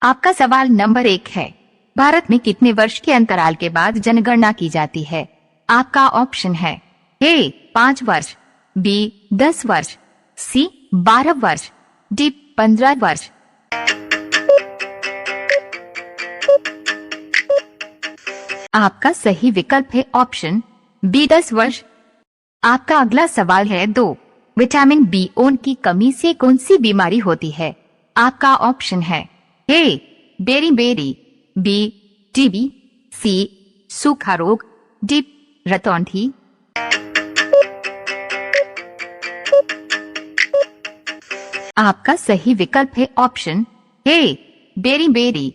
आपका सवाल नंबर 1 है, भारत में कितने वर्ष के अंतराल के बाद जनगणना की जाती है? आपका ऑप्शन है ए 5 वर्ष, बी 10 वर्ष, सी 12 वर्ष, डी 15 वर्ष। आपका सही विकल्प है ऑप्शन बी 10 वर्ष। आपका अगला सवाल है 2, विटामिन B1 की कमी से कौन सी बीमारी होती है? आपका ऑप्शन है ए बेरी, बी टीबी, सी सूखा रोग, डी रतौंधी। आपका सही विकल्प है ऑप्शन ए बेरी।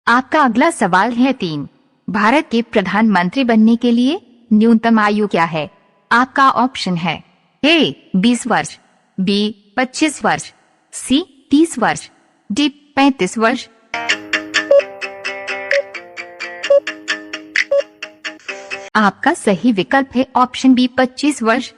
आपका अगला सवाल है 3, भारत के प्रधानमंत्री बनने के लिए न्यूनतम आयु क्या है? आपका ऑप्शन है ए 20 वर्ष, बी 25 वर्ष, सी 30 वर्ष, डी 35 वर्ष। आपका सही विकल्प है ऑप्शन बी 25 वर्ष।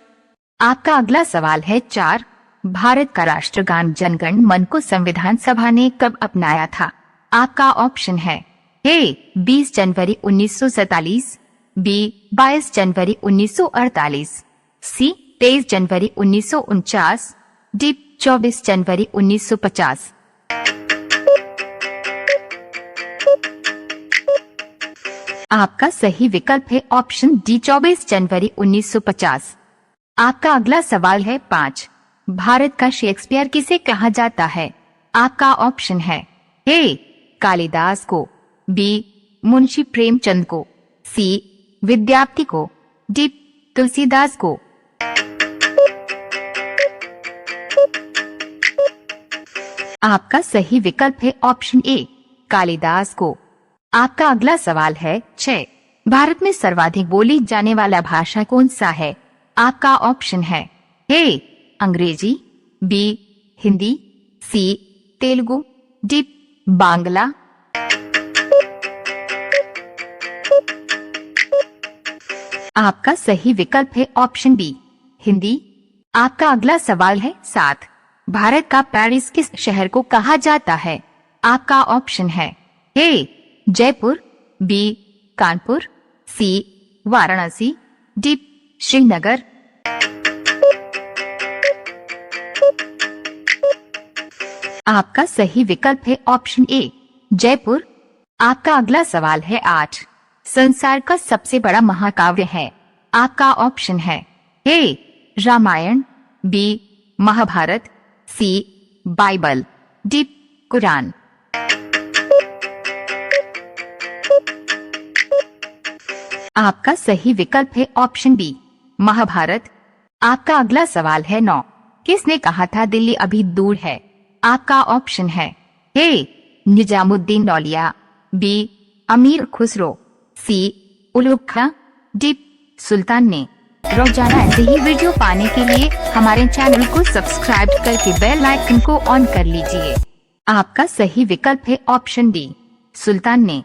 आपका अगला सवाल है 4, भारत का राष्ट्रगान जनगण मन को संविधान सभा ने कब अपनाया था? आपका ऑप्शन है ए 20 जनवरी 1947, बी 22 जनवरी 1948, सी 23 जनवरी 1949, डी 24 जनवरी 1950। आपका सही विकल्प है ऑप्शन डी 24 जनवरी 1950। आपका अगला सवाल है 5, भारत का शेक्सपियर किसे कहा जाता है? आपका ऑप्शन है ए कालिदास को, बी मुंशी प्रेमचंद को, सी विद्यार्थी को, डी तुलसीदास को। आपका सही विकल्प है ऑप्शन ए कालिदास को। आपका अगला सवाल है 6, भारत में सर्वाधिक बोली जाने वाला भाषा कौन सा है? आपका ऑप्शन है ए अंग्रेजी, बी हिंदी, सी तेलुगु, डी बांग्ला। आपका सही विकल्प है ऑप्शन बी हिंदी। आपका अगला सवाल है 7, भारत का पेरिस किस शहर को कहा जाता है? आपका ऑप्शन है ए जयपुर, बी कानपुर, सी वाराणसी, डी श्रीनगर। आपका सही विकल्प है ऑप्शन ए जयपुर। आपका अगला सवाल है 8, संसार का सबसे बड़ा महाकाव्य है? आपका ऑप्शन है ए रामायण, बी महाभारत, सी बाइबल, डी कुरान। आपका सही विकल्प है ऑप्शन बी महाभारत। आपका अगला सवाल है 9, किसने कहा था दिल्ली अभी दूर है? आपका ऑप्शन है ए निजामुद्दीन औलिया, बी अमीर खुसरो, सी उलुग खां, डी सुल्तान ने। रोजाना ऐसे ही वीडियो पाने के लिए हमारे चैनल को सब्सक्राइब करके बेल आइकन को ऑन कर लीजिए। आपका सही विकल्प है ऑप्शन डी सुल्तान ने।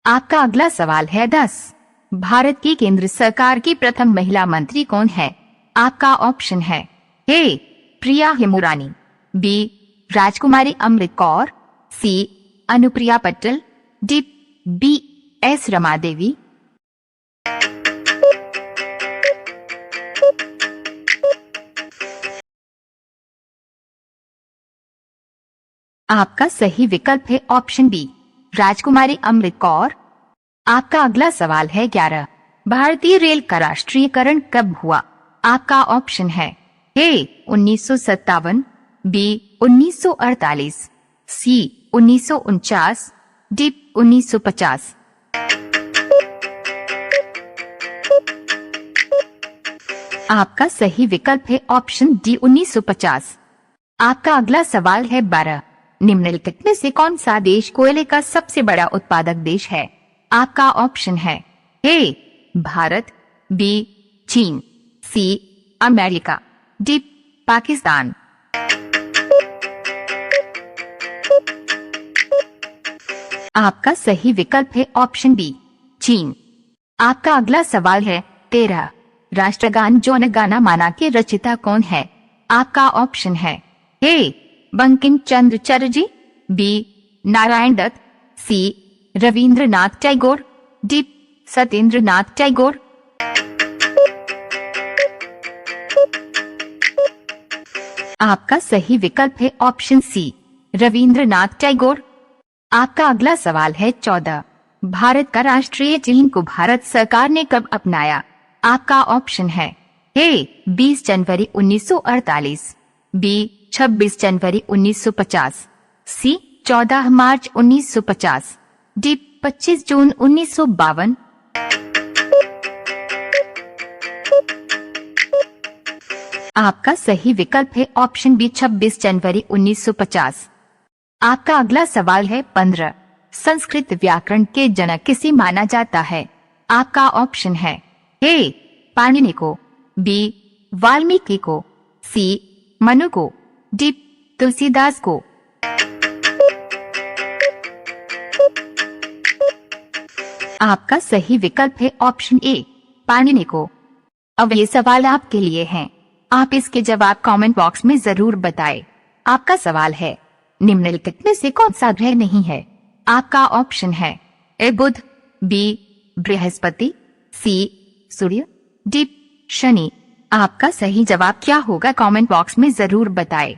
आपका अगला सवाल है 10, भारत की केंद्र सरकार की प्रथम महिला मंत्री कौन है? आपका ऑप्शन है ए प्रिया Hemurani, B Rajkumari Amrit Kaur, C Anupriya Patel, D B S Rama Devi. आपका सही विकल्प है ऑप्शन बी राजकुमारी अमृत कौर। आपका अगला सवाल है 11, भारतीय रेल का राष्ट्रीयकरण कब हुआ? आपका ऑप्शन है ए 1957, बी 1948, सी 1949, डी 1950। आपका सही विकल्प है ऑप्शन डी 1950। आपका अगला सवाल है 12, निम्नलिखित में से कौन सा देश कोयले का सबसे बड़ा उत्पादक देश है? आपका ऑप्शन है ए भारत, बी चीन, सी अमेरिका, डी पाकिस्तान। आपका सही विकल्प है ऑप्शन बी चीन। आपका अगला सवाल है 13, राष्ट्रगान जन गण मन के रचिता कौन है? आपका ऑप्शन है ए बंकिम चंद्र चटर्जी, बी नारायण दत्त, सी रविंद्रनाथ टैगोर, डी सत्येंद्रनाथ टैगोर। आपका सही विकल्प है ऑप्शन सी रविंद्रनाथ टैगोर। आपका अगला सवाल है 14। भारत का राष्ट्रीय चिन्ह को भारत सरकार ने कब अपनाया? आपका ऑप्शन है ए 20 जनवरी 1948, बी 26 जनवरी 1950, सी 14 मार्च 1950, डी 25 जून 1952। आपका सही विकल्प है ऑप्शन बी 26 जनवरी 1950। आपका अगला सवाल है 15। संस्कृत व्याकरण के जनक किसे माना जाता है? आपका ऑप्शन है ए पाणिनि को, बी वाल्मीकि को, सी मनु को, डी तुलसीदास को। आपका सही विकल्प है ऑप्शन ए पाणिनि को। अब ये सवाल आपके लिए हैं। आप इसके जवाब कमेंट बॉक्स में जरूर बताएं। आपका सवाल है निम्नलिखित में से कौन सा ग्रह नहीं है? आपका ऑप्शन है ए बुध, बी बृहस्पति, सी सूर्य, डी शनि। आपका सही जवाब क्या होगा कमेंट बॉक्स में जरूर बताएं।